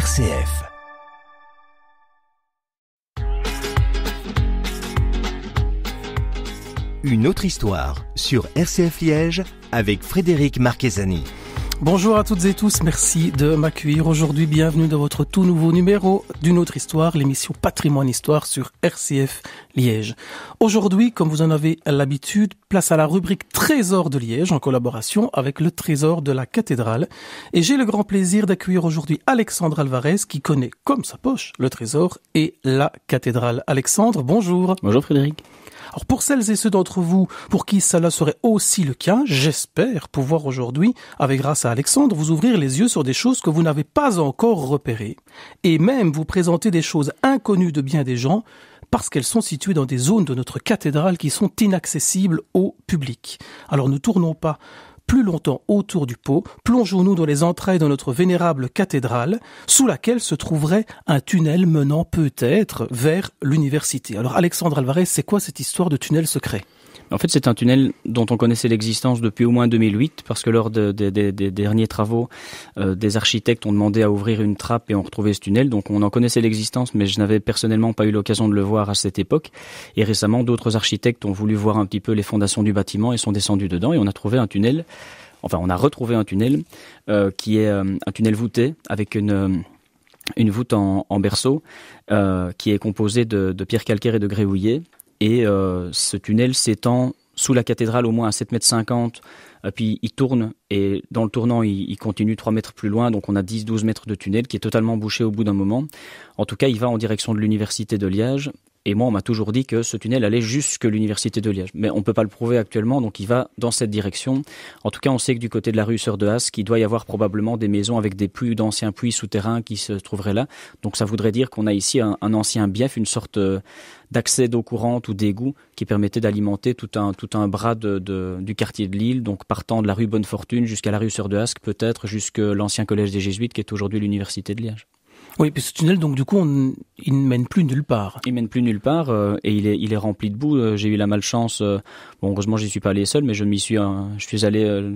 RCF. Une autre histoire sur RCF Liège avec Frédéric Marchesani. Bonjour à toutes et tous, merci de m'accueillir aujourd'hui. Bienvenue dans votre tout nouveau numéro d'une autre histoire, l'émission Patrimoine Histoire sur RCF Liège. Aujourd'hui, comme vous en avez l'habitude, place à la rubrique Trésor de Liège en collaboration avec le Trésor de la Cathédrale. Et j'ai le grand plaisir d'accueillir aujourd'hui Alexandre Alvarez qui connaît comme sa poche le Trésor et la Cathédrale. Alexandre, bonjour. Bonjour Frédéric. Alors pour celles et ceux d'entre vous pour qui cela serait aussi le cas, j'espère pouvoir aujourd'hui, avec grâce à Alexandre, vous ouvrir les yeux sur des choses que vous n'avez pas encore repérées et même vous présenter des choses inconnues de bien des gens parce qu'elles sont situées dans des zones de notre cathédrale qui sont inaccessibles au public. Alors ne tournons pas plus longtemps autour du pot, plongeons-nous dans les entrailles de notre vénérable cathédrale, sous laquelle se trouverait un tunnel menant peut-être vers l'université. Alors Alexandre Alvarez, c'est quoi cette histoire de tunnel secret ? En fait, c'est un tunnel dont on connaissait l'existence depuis au moins 2008, parce que lors des derniers travaux, des architectes ont demandé à ouvrir une trappe et ont retrouvé ce tunnel. Donc on en connaissait l'existence, mais je n'avais personnellement pas eu l'occasion de le voir à cette époque. Et récemment, d'autres architectes ont voulu voir un petit peu les fondations du bâtiment et sont descendus dedans. Et on a trouvé un tunnel, on a retrouvé un tunnel qui est un tunnel voûté avec une voûte en berceau qui est composée de pierres calcaires et de grès houillé. Et ce tunnel s'étend sous la cathédrale au moins à 7,50 m, puis il tourne, et dans le tournant, il continue 3 mètres plus loin, donc on a 10-12 mètres de tunnel qui est totalement bouché au bout d'un moment. En tout cas, il va en direction de l'université de Liège, et moi on m'a toujours dit que ce tunnel allait jusque l'université de Liège. Mais on ne peut pas le prouver actuellement, donc il va dans cette direction. En tout cas, on sait que du côté de la rue Sœur de Hasque, il doit y avoir probablement des maisons avec des puits, d'anciens puits souterrains qui se trouveraient là. Donc ça voudrait dire qu'on a ici un ancien bief, une sorte d'accès d'eau courante ou d'égout qui permettait d'alimenter tout un bras du quartier de Lille, donc partant de la rue Bonne-Fortune jusqu'à la rue Sœur de Hasque, peut-être jusque l'ancien collège des Jésuites qui est aujourd'hui l'université de Liège. Oui, puis ce tunnel, donc du coup, il ne mène plus nulle part. Il mène plus nulle part et il est rempli de boue. J'ai eu la malchance. Heureusement, j'y suis pas allé seul, mais je suis allé,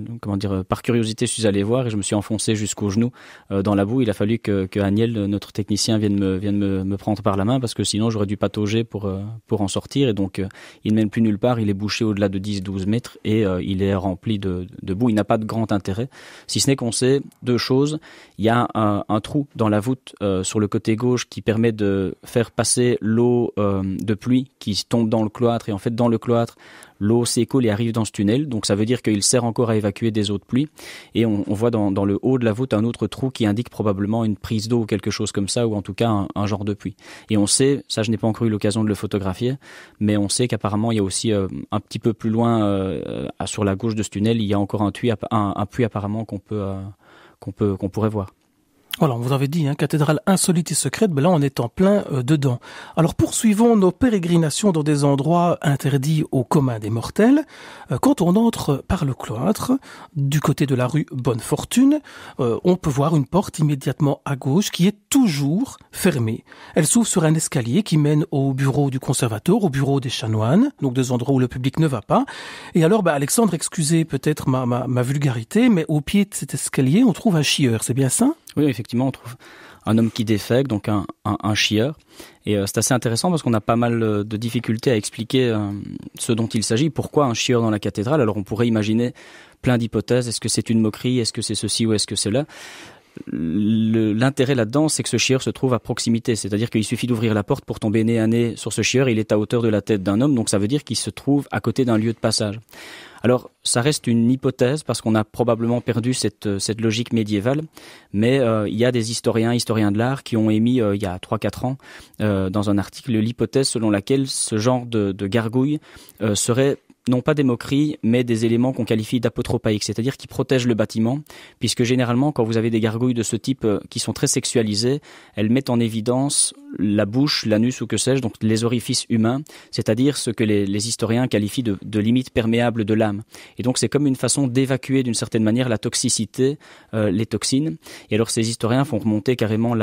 par curiosité, je suis allé voir et je me suis enfoncé jusqu'aux genoux dans la boue. Il a fallu que Aniel, notre technicien, vienne me prendre par la main parce que sinon j'aurais dû patauger pour en sortir. Et donc, il ne mène plus nulle part. Il est bouché au-delà de 10-12 mètres et il est rempli de boue. Il n'a pas de grand intérêt, si ce n'est qu'on sait deux choses. Il y a un trou dans la voûte sur le côté gauche qui permet de faire passer l'eau de pluie qui tombe dans le cloître, et en fait dans le cloître l'eau s'écoule et arrive dans ce tunnel, donc ça veut dire qu'il sert encore à évacuer des eaux de pluie. Et on voit dans le haut de la voûte un autre trou qui indique probablement une prise d'eau ou quelque chose comme ça, ou en tout cas un genre de puits. Et on sait, ça je n'ai pas encore eu l'occasion de le photographier, mais on sait qu'apparemment il y a aussi un petit peu plus loin sur la gauche de ce tunnel, il y a encore un puits apparemment qu'on pourrait voir. Voilà, on vous avait dit, cathédrale insolite et secrète, là on est en plein dedans. Alors poursuivons nos pérégrinations dans des endroits interdits au commun des mortels. Quand on entre par le cloître, du côté de la rue Bonne-Fortune, on peut voir une porte immédiatement à gauche qui est toujours fermée. Elle s'ouvre sur un escalier qui mène au bureau du conservateur, au bureau des chanoines, donc des endroits où le public ne va pas. Et alors, Alexandre, excusez peut-être ma vulgarité, mais au pied de cet escalier, on trouve un chieur, c'est bien ça ? Oui, effectivement, on trouve un homme qui défèque, donc un chieur. Et c'est assez intéressant parce qu'on a pas mal de difficultés à expliquer ce dont il s'agit. Pourquoi un chieur dans la cathédrale ? Alors on pourrait imaginer plein d'hypothèses. Est-ce que c'est une moquerie ? Est-ce que c'est ceci ou est-ce que c'est là ? L'intérêt là-dedans, c'est que ce chieur se trouve à proximité. C'est-à-dire qu'il suffit d'ouvrir la porte pour tomber nez à nez sur ce chieur. Il est à hauteur de la tête d'un homme, donc ça veut dire qu'il se trouve à côté d'un lieu de passage. Alors, ça reste une hypothèse parce qu'on a probablement perdu cette logique médiévale, mais il y a des historiens de l'art qui ont émis il y a 3-4 ans dans un article l'hypothèse selon laquelle ce genre de gargouille serait non pas des moqueries, mais des éléments qu'on qualifie d'apotropaïques, c'est-à-dire qui protègent le bâtiment, puisque généralement, quand vous avez des gargouilles de ce type qui sont très sexualisées, elles mettent en évidence la bouche, l'anus ou que sais-je, donc les orifices humains, c'est-à-dire ce que les historiens qualifient de limite perméable de l'âme. Et donc c'est comme une façon d'évacuer d'une certaine manière la toxicité, les toxines. Et alors ces historiens font remonter carrément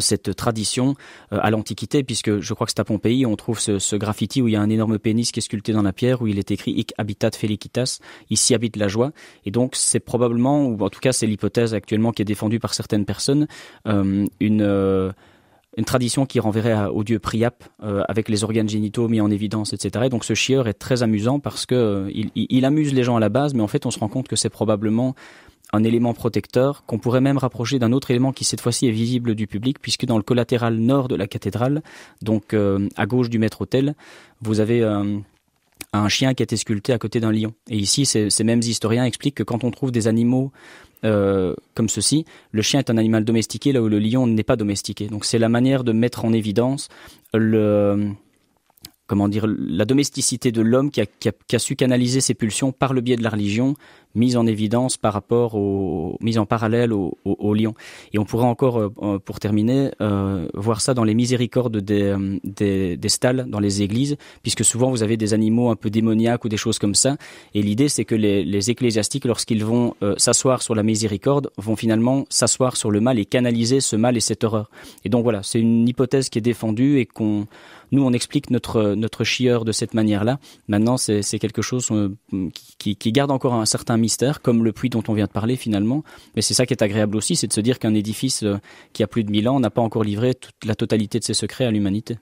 cette tradition à l'Antiquité, puisque je crois que c'est à Pompéi, on trouve ce graffiti où il y a un énorme pénis qui est sculpté dans la pierre, où il est écrit Hic habitat felicitas, ici habite la joie. Et donc c'est probablement, ou en tout cas c'est l'hypothèse actuellement qui est défendue par certaines personnes, une tradition qui renverrait au dieu Priap, avec les organes génitaux mis en évidence, etc. Et donc ce chieur est très amusant parce que il amuse les gens à la base, mais en fait on se rend compte que c'est probablement un élément protecteur qu'on pourrait même rapprocher d'un autre élément qui cette fois-ci est visible du public, puisque dans le collatéral nord de la cathédrale, donc à gauche du maître-autel, vous avez un chien qui a été sculpté à côté d'un lion. Et ici, ces mêmes historiens expliquent que quand on trouve des animaux comme ceci, le chien est un animal domestiqué là où le lion n'est pas domestiqué. Donc c'est la manière de mettre en évidence la domesticité de l'homme qui a su canaliser ses pulsions par le biais de la religion, mise en évidence par rapport mise en parallèle au lion. Et on pourrait encore, pour terminer, voir ça dans les miséricordes des stalles dans les églises, puisque souvent vous avez des animaux un peu démoniaques ou des choses comme ça. Et l'idée, c'est que les ecclésiastiques, lorsqu'ils vont s'asseoir sur la miséricorde, vont finalement s'asseoir sur le mal et canaliser ce mal et cette horreur. Et donc voilà, c'est une hypothèse qui est défendue et nous, on explique notre chieur de cette manière-là. Maintenant, c'est quelque chose qui garde encore un certain mystère, comme le puits dont on vient de parler finalement. Mais c'est ça qui est agréable aussi, c'est de se dire qu'un édifice qui a plus de 1000 ans n'a pas encore livré la totalité de ses secrets à l'humanité.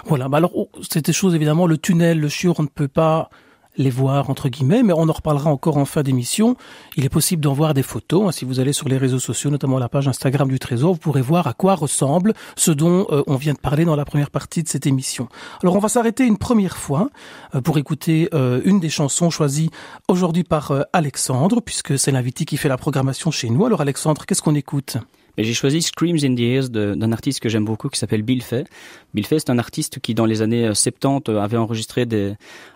Voilà, alors c'est des choses évidemment, le tunnel, le chieur, on ne peut pas les voir entre guillemets, mais on en reparlera encore en fin d'émission. Il est possible d'en voir des photos. Si vous allez sur les réseaux sociaux, notamment la page Instagram du Trésor, vous pourrez voir à quoi ressemble ce dont on vient de parler dans la première partie de cette émission. Alors on va s'arrêter une première fois pour écouter une des chansons choisies aujourd'hui par Alexandre, puisque c'est l'invité qui fait la programmation chez nous. Alors Alexandre, qu'est-ce qu'on écoute ? Et j'ai choisi Screams in the Ears d'un artiste que j'aime beaucoup qui s'appelle Bill Fay. Bill Fay, c'est un artiste qui dans les années 70 avait enregistré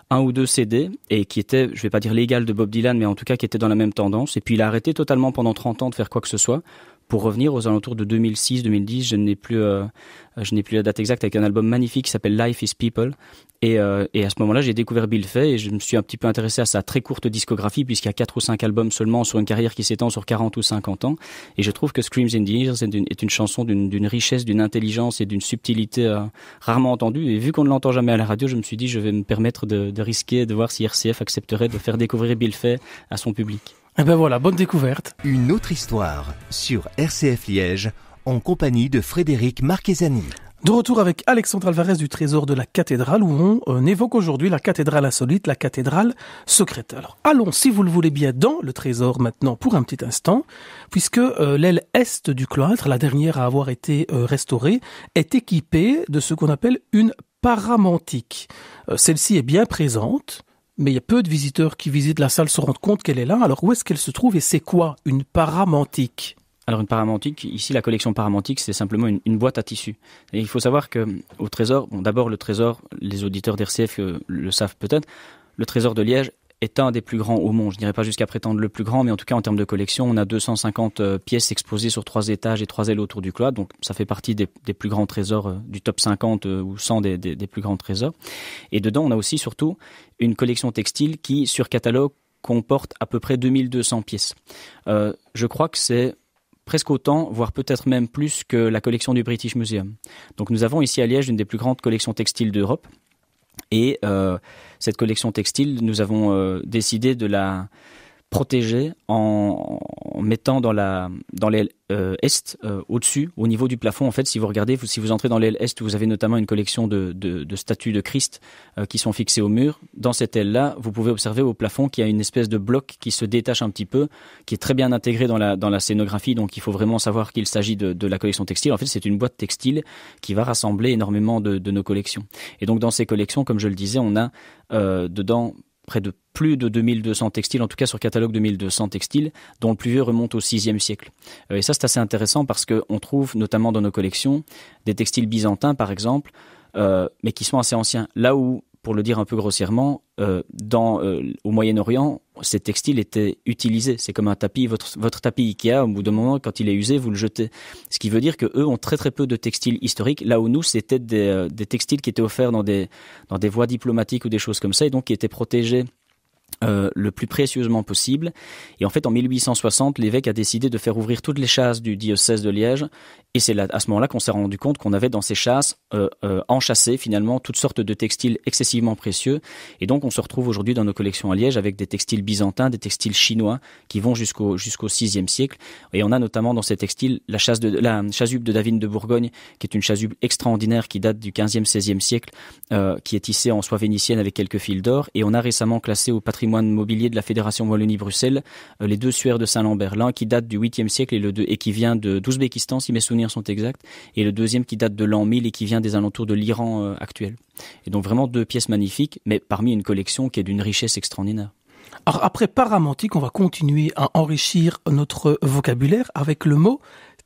un ou deux CD et qui était, je vais pas dire l'égal de Bob Dylan, mais en tout cas qui était dans la même tendance. Et puis il a arrêté totalement pendant 30 ans de faire quoi que ce soit pour revenir aux alentours de 2006-2010. Je n'ai plus la date exacte, avec un album magnifique qui s'appelle Life is People. Et à ce moment-là, j'ai découvert Bill Fay et je me suis un petit peu intéressé à sa très courte discographie, puisqu'il y a 4 ou 5 albums seulement sur une carrière qui s'étend sur 40 ou 50 ans. Et je trouve que Screams in the Ears est une chanson d'une richesse, d'une intelligence et d'une subtilité rarement entendue. Et vu qu'on ne l'entend jamais à la radio, je me suis dit je vais me permettre de risquer de voir si RCF accepterait de faire découvrir Bill Fay à son public. Eh ben voilà, bonne découverte. Une autre histoire sur RCF Liège en compagnie de Frédéric Marchesani. De retour avec Alexandre Alvarez du Trésor de la Cathédrale, où on évoque aujourd'hui la cathédrale insolite, la cathédrale secrète. Alors allons, si vous le voulez bien, dans le Trésor maintenant pour un petit instant, puisque l'aile est du cloître, la dernière à avoir été restaurée, est équipée de ce qu'on appelle une paramantique. Celle-ci est bien présente, mais il y a peu de visiteurs qui visitent la salle se rendent compte qu'elle est là. Alors où est-ce qu'elle se trouve et c'est quoi une paramantique ? Alors une paramantique, ici la collection paramantique, c'est simplement une boîte à tissu. Et il faut savoir que au Trésor, d'abord le Trésor, les auditeurs d'RCF le savent peut-être, le Trésor de Liège est un des plus grands au monde. Je dirais pas jusqu'à prétendre le plus grand, mais en tout cas en termes de collection, on a 250 pièces exposées sur 3 étages et 3 ailes autour du cloître. Donc ça fait partie des plus grands trésors du top 50 ou 100 des plus grands trésors. Et dedans, on a aussi surtout une collection textile qui, sur catalogue, comporte à peu près 2200 pièces. Je crois que c'est presque autant, voire peut-être même plus que la collection du British Museum. Donc nous avons ici à Liège une des plus grandes collections textiles d'Europe. Et cette collection textile, nous avons décidé de la protéger en mettant dans l'aile est, au-dessus, au niveau du plafond. En fait, si vous regardez, si vous entrez dans l'aile est, vous avez notamment une collection de statues de Christ qui sont fixées au mur. Dans cette aile-là, vous pouvez observer au plafond qu'il y a une espèce de bloc qui se détache un petit peu, qui est très bien intégré dans la scénographie. Donc, il faut vraiment savoir qu'il s'agit de la collection textile. En fait, c'est une boîte textile qui va rassembler énormément de nos collections. Et donc, dans ces collections, comme je le disais, on a dedans près de plus de 2200 textiles, en tout cas sur catalogue 2200 textiles, dont le plus vieux remonte au 6e siècle. Et ça, c'est assez intéressant parce qu'on trouve notamment dans nos collections des textiles byzantins, par exemple, mais qui sont assez anciens. Là où, pour le dire un peu grossièrement, au Moyen-Orient, ces textiles étaient utilisés. C'est comme un tapis. Votre tapis Ikea, au bout d'un moment, quand il est usé, vous le jetez. Ce qui veut dire que eux ont très très peu de textiles historiques. Là où nous, c'était des textiles qui étaient offerts dans des voies diplomatiques ou des choses comme ça, et donc qui étaient protégés le plus précieusement possible. Et en fait, en 1860, l'évêque a décidé de faire ouvrir toutes les chasses du diocèse de Liège. Et c'est là, à ce moment-là qu'on s'est rendu compte qu'on avait dans ces chasses enchâssées finalement toutes sortes de textiles excessivement précieux. Et donc, on se retrouve aujourd'hui dans nos collections à Liège avec des textiles byzantins, des textiles chinois qui vont jusqu'au VIe siècle. Et on a notamment dans ces textiles la chasuble de David de Bourgogne, qui est une chasuble extraordinaire qui date du 15e, 16e siècle, qui est tissée en soie vénitienne avec quelques fils d'or. Et on a récemment classé au patrimoine mobilier de la Fédération Wallonie-Bruxelles les deux suaires de Saint-Lambert, l'un qui date du 8e siècle et qui vient d'Ouzbékistan, si mes souvenirs sont exacts, et le deuxième qui date de l'an 1000 et qui vient des alentours de l'Iran actuel. Et donc vraiment deux pièces magnifiques, mais parmi une collection qui est d'une richesse extraordinaire. Alors après paramantique, on va continuer à enrichir notre vocabulaire avec le mot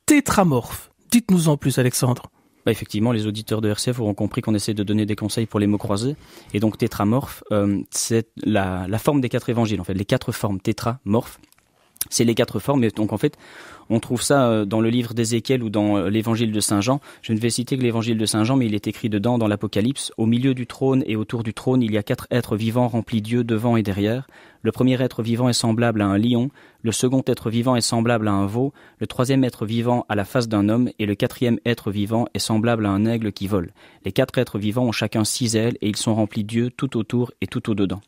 tétramorphe. Dites-nous en plus, Alexandre. Effectivement, les auditeurs de RCF auront compris qu'on essaie de donner des conseils pour les mots croisés. Et donc tétramorphe, c'est la forme des 4 évangiles. En fait, les 4 formes tétramorphes, c'est les 4 formes. Et donc en fait, on trouve ça dans le livre d'Ézéchiel ou dans l'évangile de Saint Jean. Je ne vais citer que l'évangile de Saint Jean, mais il est écrit dedans dans l'Apocalypse. Au milieu du trône et autour du trône, il y a 4 êtres vivants remplis d'yeux devant et derrière. Le premier être vivant est semblable à un lion, le second être vivant est semblable à un veau, le troisième être vivant à la face d'un homme, et le quatrième être vivant est semblable à un aigle qui vole. Les 4 êtres vivants ont chacun 6 ailes, et ils sont remplis d'yeux tout autour et tout au-dedans.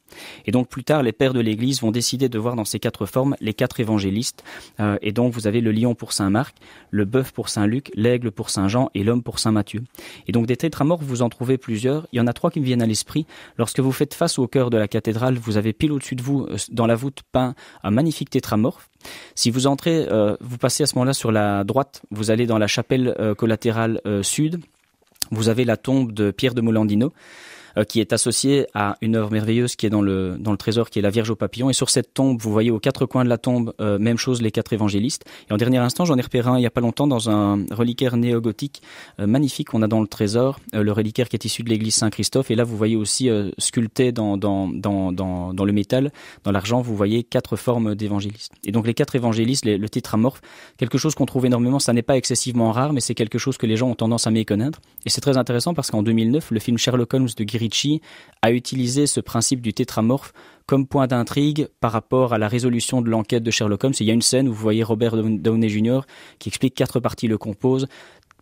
Et donc plus tard, les pères de l'Église vont décider de voir dans ces 4 formes les 4 évangélistes. Et donc vous avez le lion pour Saint Marc, le bœuf pour Saint Luc, l'aigle pour Saint Jean et l'homme pour Saint Matthieu. Et donc des tétramorphes, vous en trouvez plusieurs. Il y en a 3 qui me viennent à l'esprit. Lorsque vous faites face au chœur de la cathédrale, vous avez pile au-dessus de vous, dans la voûte, peint un magnifique tétramorphe. Si vous entrez, vous passez à ce moment-là sur la droite, vous allez dans la chapelle collatérale sud, vous avez la tombe de Pierre de Molandino, qui est associée à une œuvre merveilleuse qui est dans le trésor, qui est la Vierge au papillon. Et sur cette tombe, vous voyez aux 4 coins de la tombe, même chose, les 4 évangélistes. Et en dernier instant, j'en ai repéré un il y a pas longtemps dans un reliquaire néo-gothique magnifique qu'on a dans le trésor, le reliquaire qui est issu de l'église Saint-Christophe. Et là, vous voyez aussi sculpté dans le métal, dans l'argent, vous voyez 4 formes d'évangélistes. Et donc les 4 évangélistes, le tétramorphe, quelque chose qu'on trouve énormément, ça n'est pas excessivement rare, mais c'est quelque chose que les gens ont tendance à méconnaître. Et c'est très intéressant parce qu'en 2009, le film Sherlock Holmes de Guy Ritchie a utilisé ce principe du tétramorphe comme point d'intrigue par rapport à la résolution de l'enquête de Sherlock Holmes. Il y a une scène où vous voyez Robert Downey Jr. qui explique 4 parties le composent,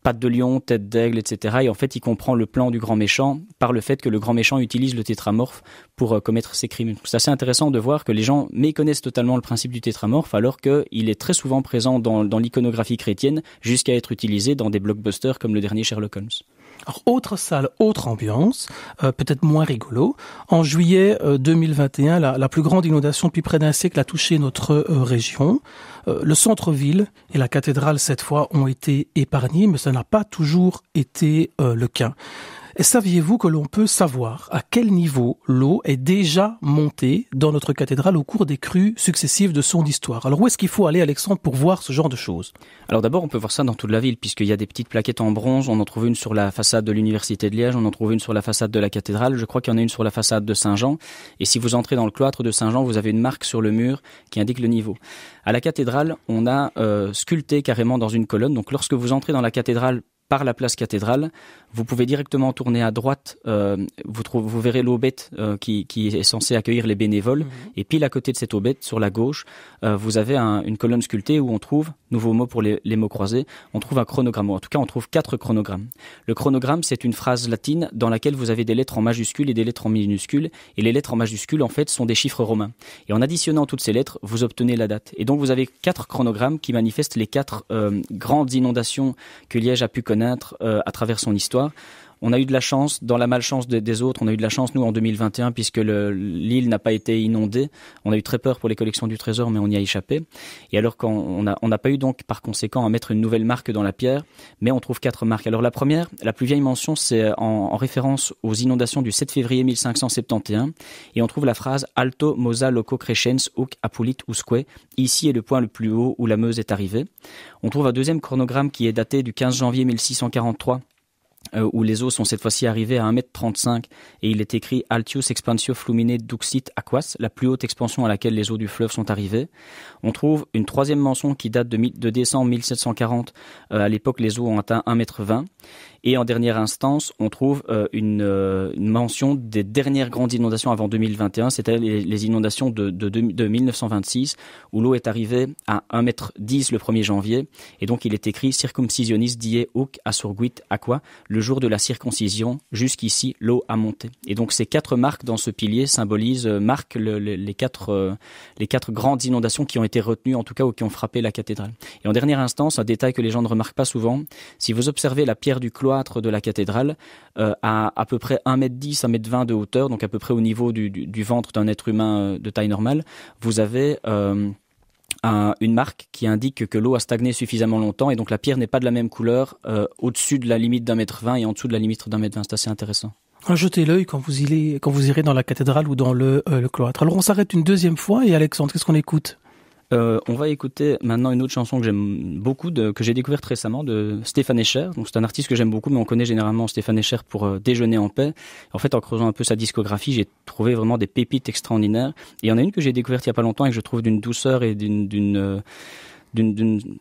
pattes de lion, tête d'aigle, etc. Et en fait, il comprend le plan du grand méchant par le fait que le grand méchant utilise le tétramorphe pour commettre ses crimes. C'est assez intéressant de voir que les gens méconnaissent totalement le principe du tétramorphe alors qu'il est très souvent présent dans l'iconographie chrétienne jusqu'à être utilisé dans des blockbusters comme le dernier Sherlock Holmes. Alors, autre salle, autre ambiance, peut-être moins rigolo. En juillet 2021, la plus grande inondation depuis près d'un siècle a touché notre région. Le centre-ville et la cathédrale, cette fois, ont été épargnés, mais ça n'a pas toujours été le cas. Et saviez-vous que l'on peut savoir à quel niveau l'eau est déjà montée dans notre cathédrale au cours des crues successives de son histoire? Alors où est-ce qu'il faut aller, Alexandre, pour voir ce genre de choses? Alors d'abord, on peut voir ça dans toute la ville, puisqu'il y a des petites plaquettes en bronze. On en trouve une sur la façade de l'Université de Liège, on en trouve une sur la façade de la cathédrale. Je crois qu'il y en a une sur la façade de Saint-Jean. Et si vous entrez dans le cloître de Saint-Jean, vous avez une marque sur le mur qui indique le niveau. À la cathédrale, on a sculpté carrément dans une colonne. Donc lorsque vous entrez dans la cathédrale, par la place cathédrale, vous pouvez directement tourner à droite, vous verrez l'aubette qui est censée accueillir les bénévoles, et pile à côté de cette aubette, sur la gauche, vous avez une colonne sculptée où on trouve, nouveau mot pour les mots croisés, on trouve un chronogramme, ou en tout cas on trouve 4 chronogrammes. Le chronogramme, c'est une phrase latine dans laquelle vous avez des lettres en majuscules et des lettres en minuscules, et les lettres en majuscules en fait sont des chiffres romains. Et en additionnant toutes ces lettres, vous obtenez la date. Et donc vous avez 4 chronogrammes qui manifestent les 4 grandes inondations que Liège a pu connaître à travers son histoire. On a eu de la chance, dans la malchance des autres, on a eu de la chance, nous, en 2021, puisque l'île n'a pas été inondée. On a eu très peur pour les collections du Trésor, mais on y a échappé. Et alors qu'on n'a pas eu donc, par conséquent, à mettre une nouvelle marque dans la pierre, mais on trouve 4 marques. Alors la première, la plus vieille mention, c'est en référence aux inondations du 7 février 1571, et on trouve la phrase « Alto mosa loco crescens huc apulit usque ». Ici est le point le plus haut où la Meuse est arrivée. On trouve un deuxième chronogramme qui est daté du 15 janvier 1643, où les eaux sont cette fois-ci arrivées à 1,35 m et il est écrit « Altius expansio flumine duxit aquas », la plus haute expansion à laquelle les eaux du fleuve sont arrivées. On trouve une troisième mention qui date de décembre 1740. À l'époque, les eaux ont atteint 1,20 m. Et en dernière instance, on trouve une mention des dernières grandes inondations avant 2021, c'est-à-dire les inondations de 1926, où l'eau est arrivée à 1,10 m le 1er janvier. Et donc, il est écrit « Circumcisionis die hoc assurguit aqua », le jour de la circoncision, jusqu'ici, l'eau a monté. Et donc, ces 4 marques dans ce pilier marquent les quatre grandes inondations qui ont été retenues, en tout cas, ou qui ont frappé la cathédrale. Et en dernière instance, un détail que les gens ne remarquent pas souvent, si vous observez la pierre du cloître de la cathédrale, à peu près 1,10 m, 1,20 m de hauteur, donc à peu près au niveau du ventre d'un être humain de taille normale, vous avez une marque qui indique que l'eau a stagné suffisamment longtemps et donc la pierre n'est pas de la même couleur au-dessus de la limite d'1,20 m et en dessous de la limite d'1,20 m. C'est assez intéressant. Jetez l'œil quand vous irez dans la cathédrale ou dans le cloître. Alors on s'arrête une deuxième fois et Alexandre, qu'est-ce qu'on écoute ? On va écouter maintenant une autre chanson que j'aime beaucoup, que j'ai découverte récemment, de Stéphane Escher. Donc c'est un artiste que j'aime beaucoup, mais on connaît généralement Stéphane Escher pour Déjeuner en paix. En fait, en creusant un peu sa discographie, j'ai trouvé vraiment des pépites extraordinaires. Et il y en a une que j'ai découverte il y a pas longtemps et que je trouve d'une douceur et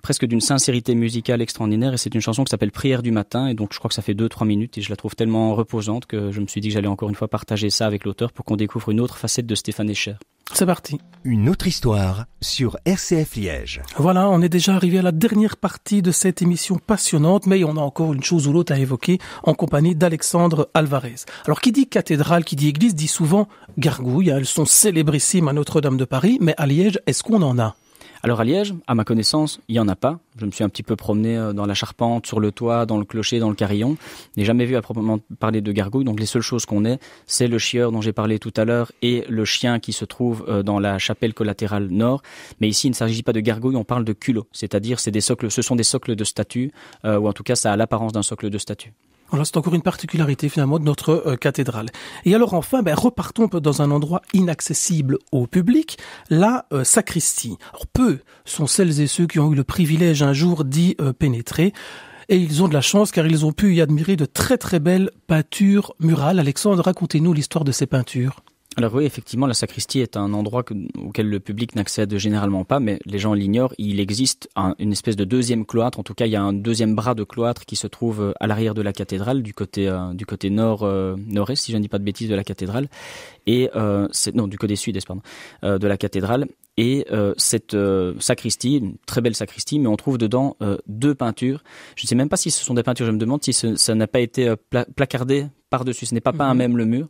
presque d'une sincérité musicale extraordinaire, et c'est une chanson qui s'appelle Prière du matin, et donc je crois que ça fait 2-3 minutes et je la trouve tellement reposante que je me suis dit que j'allais encore une fois partager ça avec l'auteur pour qu'on découvre une autre facette de Stéphane Escher. C'est parti. Une autre histoire sur RCF Liège. Voilà, on est déjà arrivé à la dernière partie de cette émission passionnante, mais on a encore une chose ou l'autre à évoquer en compagnie d'Alexandre Alvarez. Alors, qui dit cathédrale, qui dit église, dit souvent gargouilles. Elles sont célébrissimes à Notre-Dame de Paris, mais à Liège, est-ce qu'on en a ? Alors à Liège, à ma connaissance, il n'y en a pas. Je me suis un petit peu promené dans la charpente, sur le toit, dans le clocher, dans le carillon. Je n'ai jamais vu à proprement parler de gargouille. Donc les seules choses qu'on ait, c'est le chieur dont j'ai parlé tout à l'heure et le chien qui se trouve dans la chapelle collatérale nord. Mais ici, il ne s'agit pas de gargouille, on parle de culots. C'est-à-dire, ce sont des socles de statues, ou en tout cas, ça a l'apparence d'un socle de statue. Voilà, c'est encore une particularité finalement de notre cathédrale. Et alors enfin, repartons dans un endroit inaccessible au public, la sacristie. Alors peu sont celles et ceux qui ont eu le privilège un jour d'y pénétrer. Et ils ont de la chance car ils ont pu y admirer de très très belles peintures murales. Alexandre, racontez-nous l'histoire de ces peintures. Alors oui, effectivement, la sacristie est un endroit auquel le public n'accède généralement pas, mais les gens l'ignorent. Il existe une espèce de deuxième cloître. En tout cas, il y a un deuxième bras de cloître qui se trouve à l'arrière de la cathédrale, du côté nord-est, si je ne dis pas de bêtises, de la cathédrale. Et du côté sud-est, pardon, de la cathédrale. Et cette sacristie, une très belle sacristie, mais on trouve dedans 2 peintures. Je ne sais même pas si ce sont des peintures, je me demande si ça n'a pas été placardé par-dessus, ce n'est pas peint à même le mur.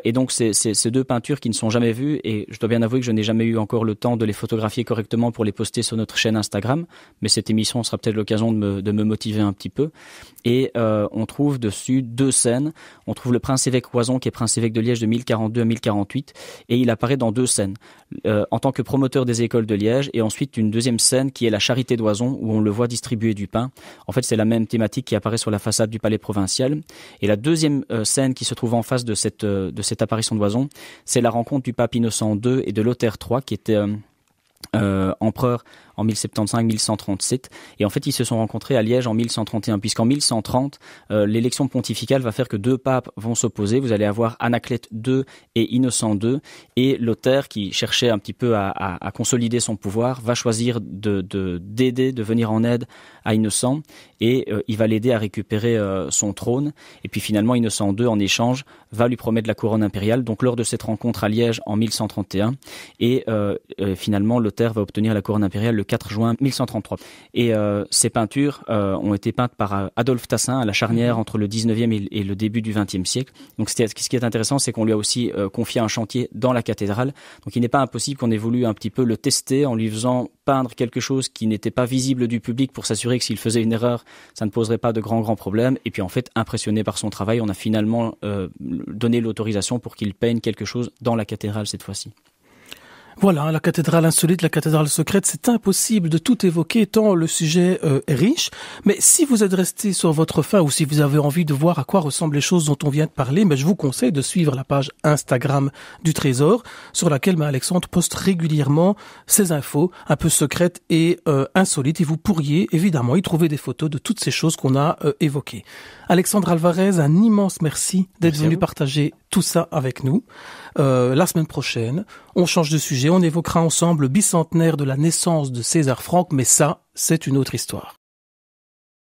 Et donc c'est ces 2 peintures qui ne sont jamais vues, et je dois bien avouer que je n'ai jamais eu encore le temps de les photographier correctement pour les poster sur notre chaîne Instagram, mais cette émission sera peut-être l'occasion de me motiver un petit peu. Et on trouve dessus 2 scènes. On trouve le prince-évêque Oison, qui est prince-évêque de Liège de 1042 à 1048, et il apparaît dans 2 scènes, en tant que promoteur des écoles de Liège, et ensuite une deuxième scène qui est la charité d'Oison, où on le voit distribuer du pain. En fait, c'est la même thématique qui apparaît sur la façade du palais provincial. Et la deuxième scène qui se trouve en face de cette apparition d'Oison, c'est la rencontre du pape Innocent II et de Lothaire III, qui était empereur en 1075-1137, et en fait ils se sont rencontrés à Liège en 1131, puisqu'en 1130 l'élection pontificale va faire que 2 papes vont s'opposer. Vous allez avoir Anaclète II et Innocent II, et Lothaire, qui cherchait un petit peu à consolider son pouvoir, va choisir d'aider, de venir en aide à Innocent, et il va l'aider à récupérer son trône. Et puis finalement Innocent II, en échange, va lui promettre la couronne impériale. Donc lors de cette rencontre à Liège en 1131, et finalement Lothaire va obtenir la couronne impériale le 4 juin 1133. Et ces peintures ont été peintes par Adolphe Tassin à la charnière entre le 19e et le début du 20e siècle. Donc ce qui est intéressant, c'est qu'on lui a aussi confié un chantier dans la cathédrale. Donc il n'est pas impossible qu'on ait voulu un petit peu le tester en lui faisant peindre quelque chose qui n'était pas visible du public, pour s'assurer que s'il faisait une erreur, ça ne poserait pas de grands problèmes. Et puis en fait, impressionné par son travail, on a finalement donné l'autorisation pour qu'il peigne quelque chose dans la cathédrale cette fois-ci. Voilà, la cathédrale insolite, la cathédrale secrète, c'est impossible de tout évoquer tant le sujet est riche. Mais si vous êtes resté sur votre faim, ou si vous avez envie de voir à quoi ressemblent les choses dont on vient de parler, je vous conseille de suivre la page Instagram du Trésor, sur laquelle Alexandre poste régulièrement ses infos un peu secrètes et insolites, et vous pourriez évidemment y trouver des photos de toutes ces choses qu'on a évoquées. Alexandre Alvarez, un immense merci d'être venu partager tout ça avec nous. La semaine prochaine, on change de sujet, on évoquera ensemble le bicentenaire de la naissance de César Franck, mais ça, c'est une autre histoire.